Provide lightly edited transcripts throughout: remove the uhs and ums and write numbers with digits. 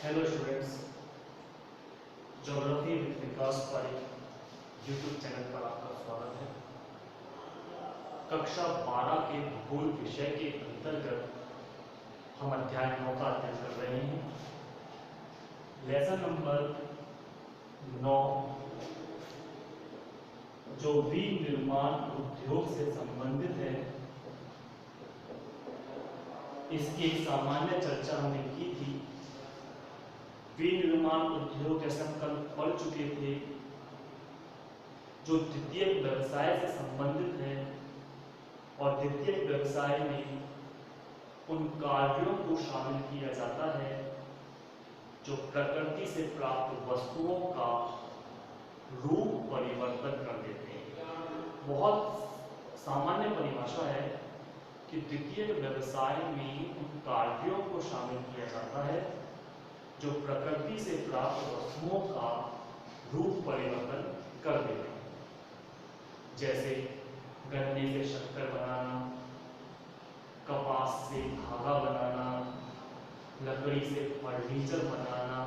Hello students, geography with विकास पर YouTube channel पर आपका स्वागत है। कक्षा 12 के भूगोल विषय के अंतर्गत हम अध्याय 9 का अध्ययन कर रहे हैं। लेसन नंबर 9 जो विनिर्माण उद्योग से संबंधित है, इसकी एक सामान्य चर्चा हमने की थी। विनिर्माण उद्योग जैसे हम कल पढ़ चुके थे, जो द्वितीय व्यवसाय से संबंधित है और द्वितीय व्यवसाय में उन कार्यों को शामिल किया जाता है जो प्रकृति से प्राप्त वस्तुओं का रूप परिवर्तन कर देते हैं। बहुत सामान्य परिभाषा है कि द्वितीय व्यवसाय में उन कार्यों को शामिल किया जाता है जो प्रकृति से प्राप्त वस्तुओं का रूप परिवर्तन कर देते हैं। जैसे गन्ने से शक्कर बनाना, कपास से धागा बनाना, लकड़ी से फर्नीचर बनाना,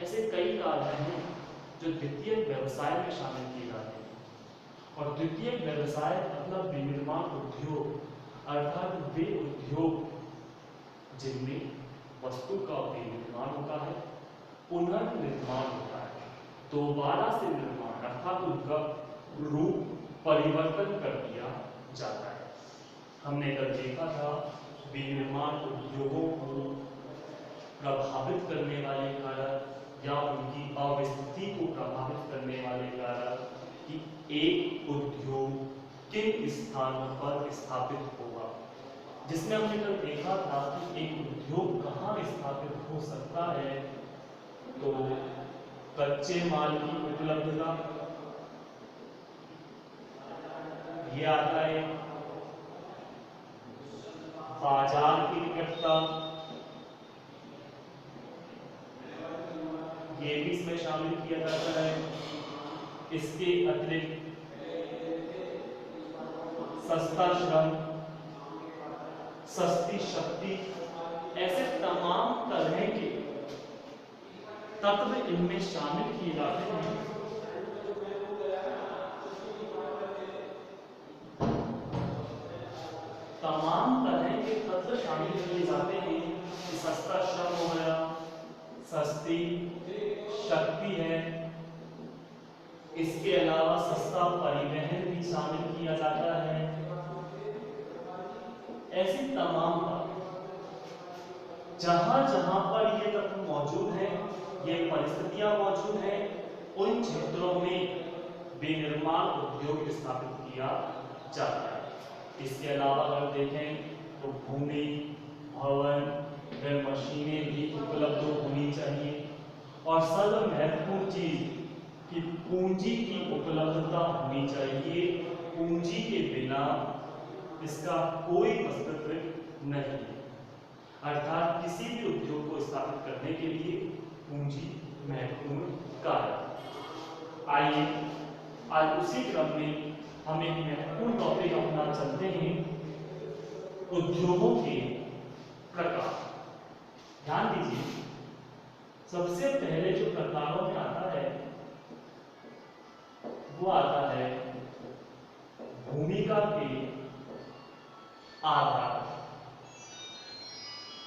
ऐसे कई कार्य हैं जो द्वितीय व्यवसाय में शामिल किए जाते हैं। और द्वितीय व्यवसाय मतलब विनिर्माण उद्योग, अर्थात वे उद्योग जिनमें वस्तु का विनिर्माण होता है, पुनर्निर्माण होता है, दोबारा से निर्माण अर्थात उनका रूप परिवर्तन कर दिया जाता है। हमने कल देखा था विनिर्माण उद्योगों को प्रभावित करने वाले कारक या उनकी अवस्थिति को प्रभावित करने वाले कारक कि एक उद्योग किन स्थानों पर स्थापित होगा, जिसमें हमने कल देखा था कि एक उद्योग कहाँ स्थापित हो सकता है। तो कच्चे माल की उपलब्धता, ये आता है बाजार की निकटता, ये भी इसमें शामिल किया जाता है। इसके अतिरिक्त सस्ता श्रम, सस्ती शक्ति, ऐसे तमाम तरह के तत्व इनमें शामिल किए जाते हैं। तमाम तरह के तत्व शामिल किए जाते हैं कि सस्ता श्रम हो गया, सस्ती शक्ति है, इसके अलावा सस्ता परिवहन भी शामिल किया जाता है। ऐसी तमाम जहां जहां पर ये तत्व मौजूद हैं, ये परिस्थितियां मौजूद हैं, उन क्षेत्रों में विनिर्माण उद्योग स्थापित किया जाता है। इसके अलावा अगर देखें तो भूमि, भवन, व मशीनें भी उपलब्ध होनी चाहिए और सर्व महत्वपूर्ण चीज कि पूंजी की उपलब्धता होनी चाहिए। पूंजी के बिना इसका कोई अस्तित्व नहीं है। अर्थात किसी भी उद्योग को स्थापित करने के लिए पूंजी महत्वपूर्ण कारक। आइए आज उसी क्रम में हम एक महत्वपूर्ण टॉपिक अपना चलते हैं, उद्योगों के प्रकार। ध्यान दीजिए, सबसे पहले जो प्रकारों में आता है वो आता है भूमिका के आधार।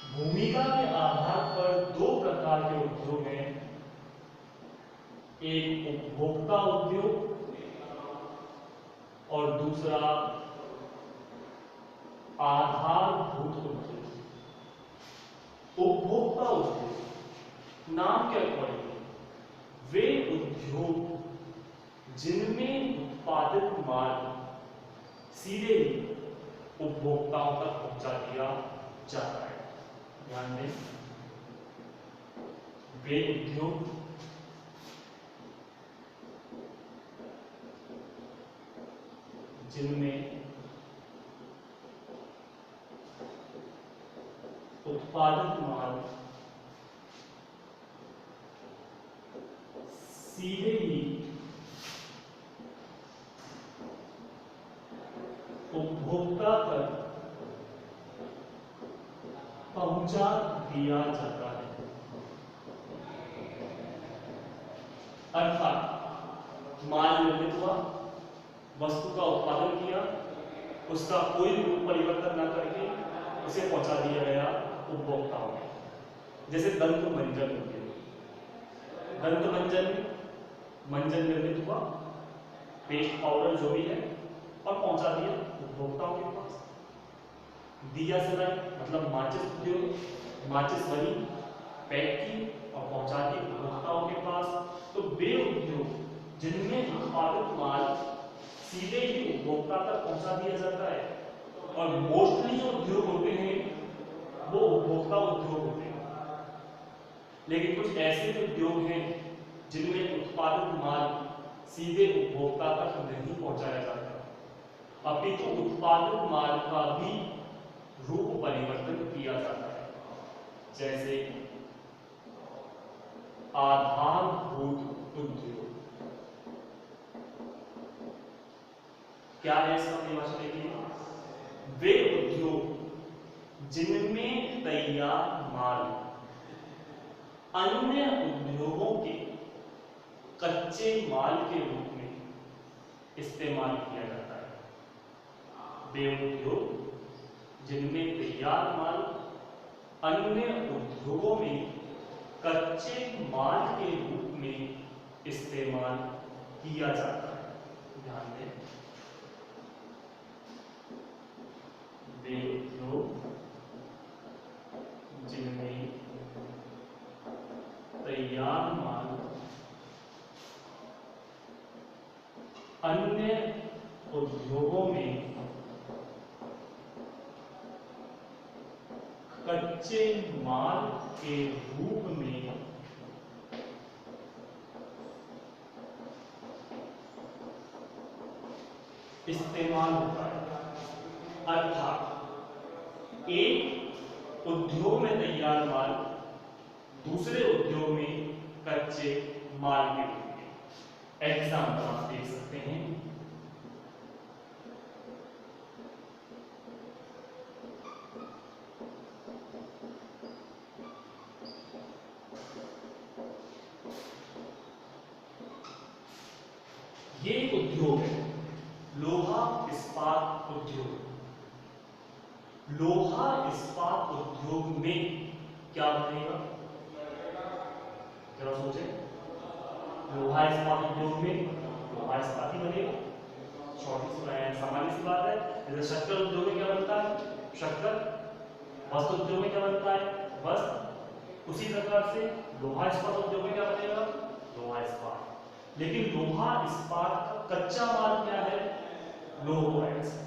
भूमिका के आधार पर दो प्रकार के उद्योग हैं, एक उपभोक्ता उद्योग और दूसरा आधारभूत उद्योग। उपभोक्ता उद्योग नाम क्या पड़ेगा? वे उद्योग जिनमें उत्पादित माल सीधे ही उपभोक्ताओं तक पहुंचा दिया जाता है। ध्यान दें, वे उद्योग जिनमें उत्पादित माल सीधे ही उपभोक्ता तक पहुंचा दिया जाता है। अर्थात माल निर्मित हुआ, वस्तु का उत्पादन किया, उसका कोई रूप परिवर्तन न करके उसे पहुंचा दिया गया उपभोक्ताओं में। जैसे दंत मंजन हो गया, दंत मंजन निर्मित हुआ, पेस्ट पाउडर जो भी है, और पहुंचा दिया उपभोक्ताओं के पास। दिया सलाई मतलब माचिस उद्योग, माचिस बनी, पैक की और पहुंचा दी उपभोक्ताओं के पास। तो वे उद्योग जिनमें उत्पादित माल सीधे ही उपभोक्ता तक पहुंचा दिया जाता है, और मोस्टली जो उद्योग होते हैं वो उपभोक्ता उद्योग होते हैं। लेकिन कुछ ऐसे उद्योग हैं जिनमें उत्पादित माल सीधे उपभोक्ता तक नहीं पहुंचाया जाता, अपितु उत्पादित माल का भी रूप परिवर्तन किया जाता है। जैसे आधारभूत उद्योग, क्या है इसका परिभाषा देखिए, वे उद्योग जिनमें तैयार माल अन्य उद्योगों के कच्चे माल के रूप में इस्तेमाल किया जाता है। वे उद्योग जिनमें तैयार माल अन्य उद्योगों में कच्चे माल के रूप में इस्तेमाल किया जाता है। ध्यान दें, वे उद्योग जिनमें तैयार माल अन्य उद्योगों में कच्चे माल के रूप में इस्तेमाल होता है। अर्थात एक उद्योग में तैयार माल दूसरे उद्योग में कच्चे माल के रूप में। एग्जाम्पल आप देख सकते हैं, ये एक उद्योग है, लोहा इस्पात उद्योग। लोहा इस्पात उद्योग में क्या बनेगा, जरा सोचें। लोहा इस्पात उद्योग में लोहा इस्पात ही बनेगा, सामान्य सी बात है। जैसे शक्कर उद्योग में क्या बनता है, शक्कर। वस्त्र उद्योग में क्या बनता है, वस्त्र। उसी प्रकार से लोहा इस्पात उद्योग में क्या बनेगा, लोहा इस्पात। लेकिन लोहा इस्पात का कच्चा माल क्या है, लोह अयस्क।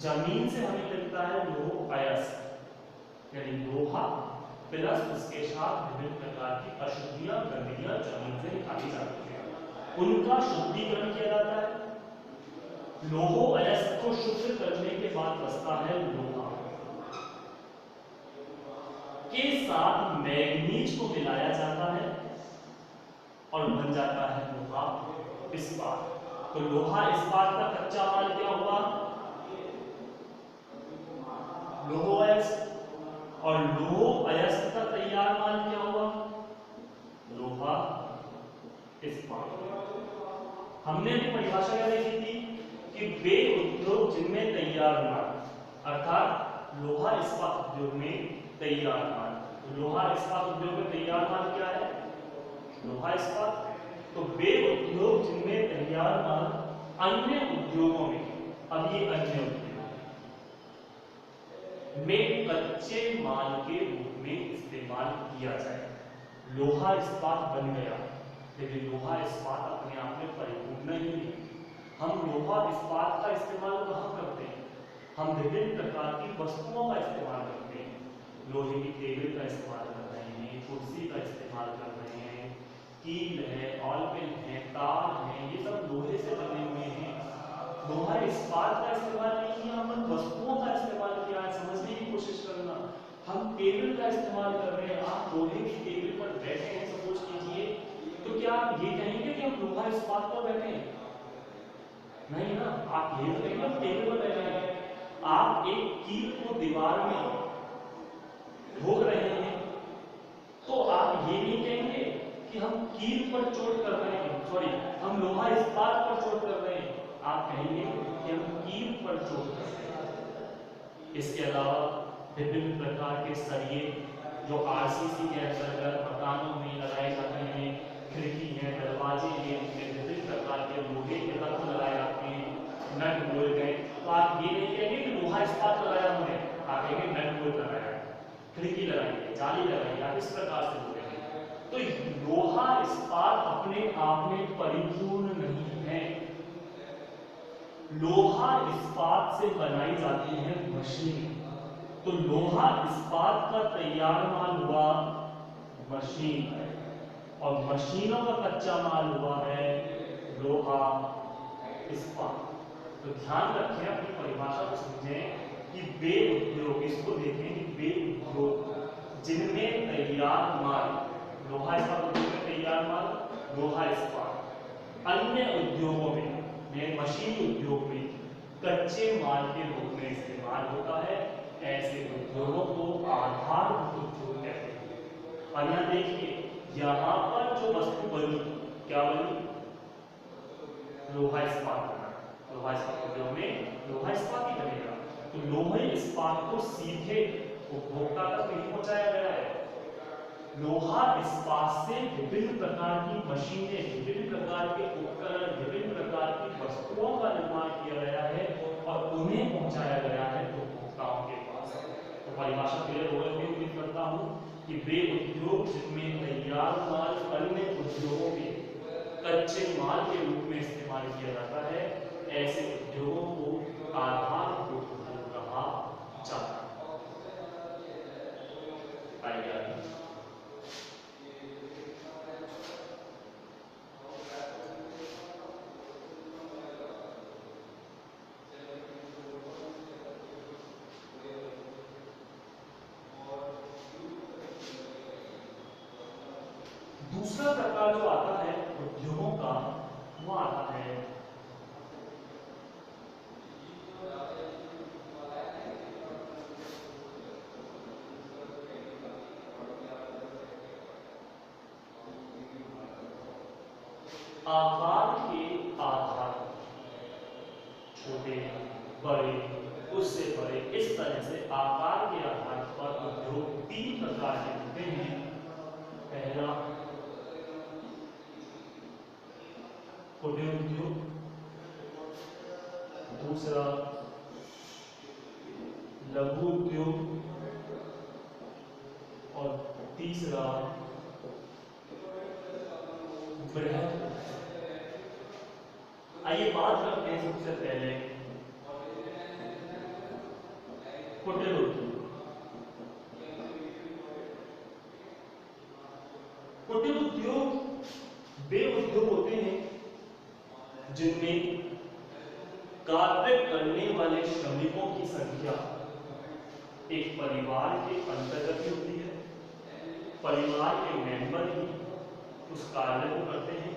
जमीन से हमें मिलता है लोह अयस्क, यानी लोहा प्लस उसके साथ विभिन्न प्रकार की अशुद्धियां, गंदगियां जमीन से निकाली जाती हैं, उनका शुद्धिकरण किया जाता है। लोह अयस्क को शुद्ध करने के बाद बचता है लोहा, के साथ मैग्नीज को मिलाया जाता है और बन जाता है लोहा इस्पात। तो लोहा इस्पात का कच्चा माल क्या हुआ, लोह अयस्क। और लोह अयस्क का तैयार माल क्या हुआ, लोहा इस्पात। हमने भी परिभाषा क्या देखी थी कि वे उद्योग जिनमें तैयार माल, अर्थात लोहा इस्पात उद्योग में तैयार माल। लोहा इस्पात उद्योग में तैयार माल क्या है, लोहा इस्पात। तो वे उद्योग जिनमें तैयार माल अन्य उद्योगों में, अब ये अन्य उद्योग में कच्चे माल के रूप में इस्तेमाल किया जाए। लोहा इस्पात बन गया, लेकिन लोहा इस्पात अपने आप में परिपूर्ण नहीं है। हम लोहा इस्पात का इस्तेमाल कहाँ करते हैं, हम विभिन्न प्रकार की वस्तुओं का इस्तेमाल करते हैं। लोहे की टेबल का इस्तेमाल कर रहे हैं, कुर्सी का इस्तेमाल कर रहे हैं, कील है, ऑल पेन है, तार है, ये सब लोहे से बने हुए हैं। लोहा इस्पात का इस्तेमाल नहीं किया, हम वस्तुओं का इस्तेमाल किया है। समझने की कोशिश करना, हम टेबल का इस्तेमाल कर रहे हैं। आप लोहे की टेबल पर बैठे हैं, सपोज कीजिए, तो क्या आप ये कहेंगे कि हम लोहा इस्पात पर बैठे हैं, नहीं ना। आप ये तो कहेंगे हम टेबल पर बैठे हैं। आप एक कील को दीवार में ठोक रहे हैं, तो आप ये नहीं कहेंगे कि हम कील पर चोट कर रहे हैं, सॉरी हम लोहा इस्पात पर चोट कर रहे हैं, आप कहेंगे कि हम कील पर चोट कर रहे हैं। इसके अलावा विभिन्न प्रकार के सरिये जो आरसीसी के अंतर्गत मकानों में लगाए जाते हैं, खिड़की है, दरवाजे हैं, उनमें विभिन्न प्रकार के लोहे के तत्व लगाए जाते हैं, नट बोल्ट गए, तो आप ये नहीं कहेंगे कि लोहा इस्पात लगाया हमने, आप कहेंगे नट बोल्ट लगाया, खिड़की लगाई है, जाली लगाई है, आप इस प्रकार से बोलेंगे। तो लोहा इस्पात अपने आप में परिपूर्ण नहीं है। लोहा इस्पात से बनाई जाती है मशीन, तो लोहा इस्पात का तैयार माल हुआ मशीन, और मशीनों का कच्चा माल हुआ है लोहा इस्पात। तो ध्यान रखें, अपनी परिभाषा को समझें कि वे उद्योग, इसको देखें कि वे उद्योग जिनमें तैयार माल, लोहा इस्पात उद्योग में तैयार माल लोहा इस्पात, अन्य उद्योगों में मशीन उद्योग में कच्चे माल के रूप में इस्तेमाल होता है, ऐसे उद्योगों को आधारभूत उद्योग कहते हैं। और यहाँ देखिए, यहाँ पर जो वस्तु बनी, क्या बनी? लोहा इस्पात बना। लोहा इस्पात उद्योग में लोहा इस्पात ही बनेगा, तो लोहे इस्पात को सीधे उपभोक्ता तक नहीं पहुंचाया गया है। लोहा इस्पात से विभिन्न प्रकार की मशीनें, विभिन्न प्रकार के उपकरण, विभिन्न प्रकार की वस्तुओं का निर्माण किया गया है और उन्हें पहुंचाया गया है उपभोक्ताओं के पास। तो परिभाषा क्लियर हो गई, उम्मीद करता हूं कि वे उद्योग जिनमें तैयार माल अन्य उद्योगों में कच्चे माल के रूप में इस्तेमाल किया जाता है, ऐसे उद्योगों को आधारभूत उद्योग कहा जाता है। दूसरा प्रकार जो आता है उद्योगों का, वो आता है आकार के आधार, छोटे बड़े उससे बड़े, इस तरह से आकार के आधार पर उद्योग 3 प्रकार के होते हैं। पहला कुटीर उद्योग, दूसरा लघु उद्योग और तीसरा बृहद। आइए बात करते हैं सबसे पहले कुटीर उद्योग। कुटीर उद्योग वे उद्योग होते हैं जिनमें कार्य करने वाले श्रमिकों की संख्या एक परिवार के अंतर्गत ही होती है। परिवार के मेंबर ही उस कार्य को करते हैं,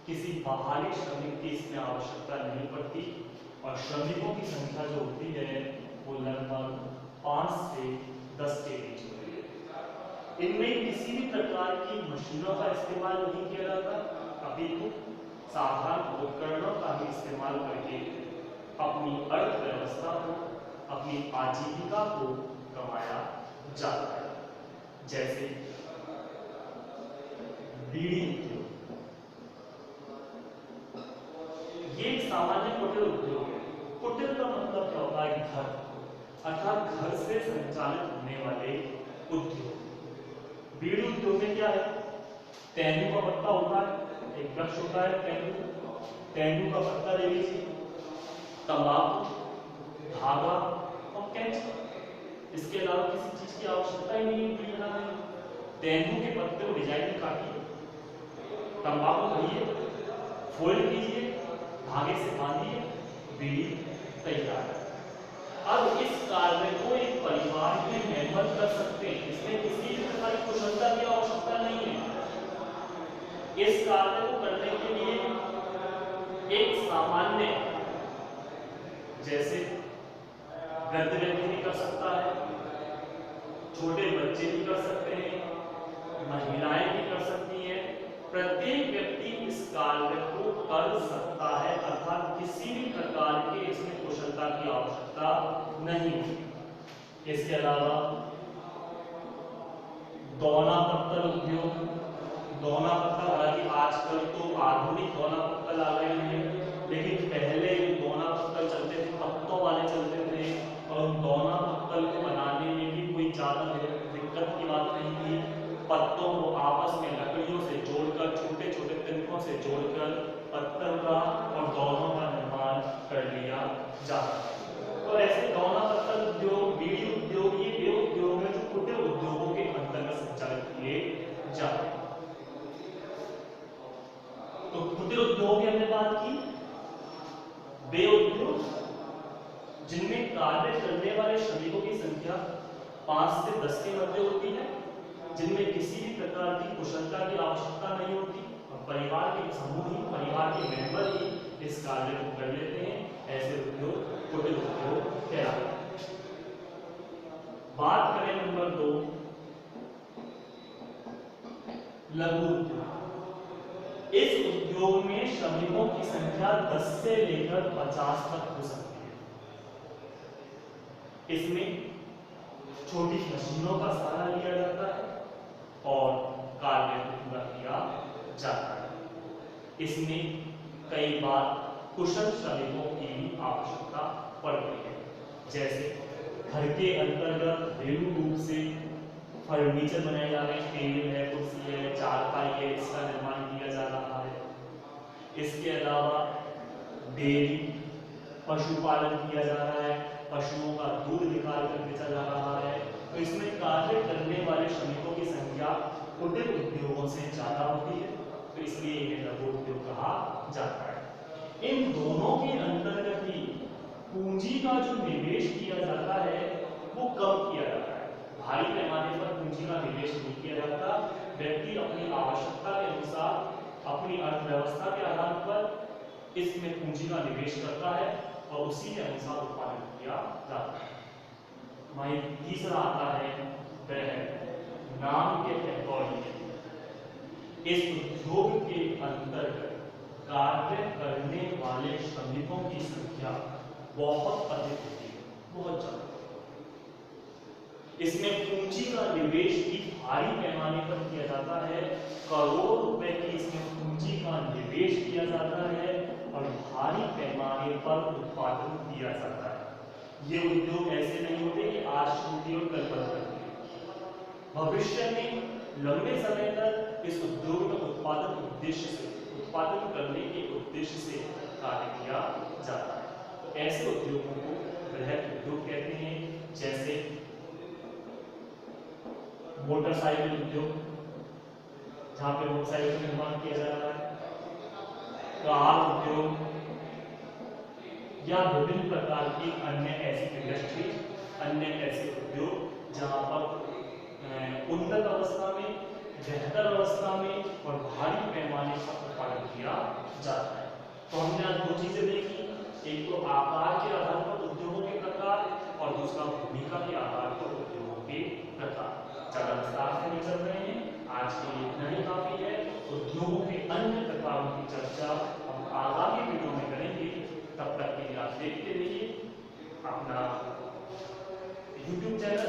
किसी बाहरी श्रमिक की इसमें आवश्यकता नहीं पड़ती, और श्रमिकों की संख्या जो होती है वो लगभग 5 से 10 के बीच होती है। इनमें किसी भी प्रकार की मशीनों का इस्तेमाल नहीं किया जाता, अपितु साधारण उपकरणों का ही इस्तेमाल करके अपनी अर्थव्यवस्था को, अपनी आजीविका को कमाया जाता है। जैसे बीड़ी उद्योग, ये एक सामान्य कुटीर उद्योग है। कुटीर का मतलब क्या होता है? घर, अर्थात घर से संचालित होने वाले उद्योग। बीड़ी उद्योग में क्या है? तेंदू का पत्ता होता है, एक वृक्ष होता है तेंदू का पत्ता ले लीजिए, तंबाकू, धागा और कैंची। इसके अलावा किसी चीज की आवश्यकता ही नहीं है बीड़ी बनाने में। तेंदू के पत्ते को डिजाइन में काटिए, तंबाकू खाइए, फोल्ड कीजिए, धागे से बांधिए, बीड़ी तैयार है। अब इस कार्य को एक परिवार के मेंबर कर सकते हैं, इसमें किसी भी प्रकार की कुशलता की आवश्यकता नहीं है। इस कार्य को करने के लिए एक सामान्य, जैसे वृद्ध व्यक्ति भी कर सकता है, छोटे बच्चे भी कर सकते हैं, महिलाएं भी कर सकती हैं, प्रत्येक व्यक्ति इस कार्य को कर सकता है, अर्थात किसी भी प्रकार के इसमें कुशलता की आवश्यकता नहीं है। इसके अलावा दोना पत्तल उद्योग, दोना पत्तल, हालांकि आजकल तो आधुनिक दोना पत्तल आ गए हैं, लेकिन पहले दोना पत्तल चलते थे, पत्तों वाले चलते थे, और उन दोना पत्तल को बनाने में भी कोई ज्यादा दिक्कत की बात नहीं थी। पत्तों को आपस में लकड़ियों से जोड़कर, छोटे छोटे तिनकों से जोड़कर पत्तल का और दोनों का निर्माण कर लिया जाता है। तो ऐसे दोना पत्तल उद्योग, बीड़ी उद्योग, ये वे उद्योग है जो कुटीर उद्योगों के अंतर्गत संचालित किए जाते हैं। तो कुटीर उद्योग की हमने बात की, वे उद्योग जिनमें कार्य करने वाले श्रमिकों की संख्या 5 से 10 के मध्य होती है, जिनमें किसी भी प्रकार की कुशलता की आवश्यकता नहीं होती, और परिवार के समूह ही, परिवार के मेंबर ही इस कार्य को कर लेते हैं, ऐसे उद्योग कुटीर उद्योग कहलाते हैं। बात करें नंबर 2, लघु उद्योग। इस उद्योग में श्रमिकों की संख्या 10 से लेकर 50 तक हो सकती है। इसमें छोटी मशीनों का सहारा लिया जाता है और कार्य को पूरा किया जाता है। इसमें कई बार कुशल श्रमिकों की भी आवश्यकता पड़ती है, जैसे घर के अंतर्गत घरेलू रूप से फर्नीचर बनाए जा रहे हैं, टेबल है, कुर्सी है, चारपाई है, इसका निर्माण किया जा रहा है। इसके अलावा डेयरी, पशुपालन किया जा रहा है, पशुओं का दूध निकाल कर बेचा जा रहा है। तो इसमें कार्य करने वाले श्रमिकों की संख्या कुटीर उद्योगों से ज्यादा होती है, तो इसलिए इन्हें लघु उद्योग कहा जाता है। इन दोनों के अंतर्गत ही पूंजी का जो निवेश किया जाता है वो कम किया जाता है। भारी पैमाने पर पूंजी का निवेश नहीं किया जाता। व्यक्ति अपनी आवश्यकता के अनुसार, अपनी अर्थव्यवस्था के आधार पर इसमें पूंजी का निवेश करता है और उसी के अनुसार उत्पादन किया जाता है। वहीं तीसरा आता है वह नाम के अकॉर्डिंग। इस उद्योग के अंतर्गत कार्य करने वाले श्रमिकों की संख्या बहुत अधिक होती है, बहुत ज्यादा। इसमें पूंजी का निवेश भी भारी पैमाने पर किया जाता है, करोड़ रुपए की इसमें पूंजी का निवेश किया जाता है और भारी पैमाने पर उत्पादन किया जाता है। ये उद्योग ऐसे नहीं होते कि आज शुरू किए और कल बंद कर दिए। भविष्य में लंबे समय तक इस उद्योग में उत्पादन करने के उद्देश्य से कार्य किया जाता है। तो ऐसे उद्योगों को बृहत उद्योग कहते हैं, जैसे मोटरसाइकिल उद्योग, जहां पे मोटरसाइकिल का निर्माण किया जा रहा है, कार उद्योग, या विभिन्न प्रकार की अन्य ऐसी इंडस्ट्री, अन्य ऐसे उद्योग जहां पर उन्नत अवस्था में, बेहतर अवस्था में और भारी पैमाने पर उत्पादन किया जाता है। तो हमने आज दो चीजें देखी, एक तो आकार के आधार पर उद्योगों के प्रकार और दूसरा भूमिका के आधार पर उद्योगों के प्रकार। ज्यादा विस्तार से नहीं चल रहे हैं, आज के लिए इतना ही काफी है। उद्योगों के अन्य प्रकारों की चर्चा हम आगामी वीडियो में करेंगे। तब तक के लिए आप देखते रहिए अपना YouTube चैनल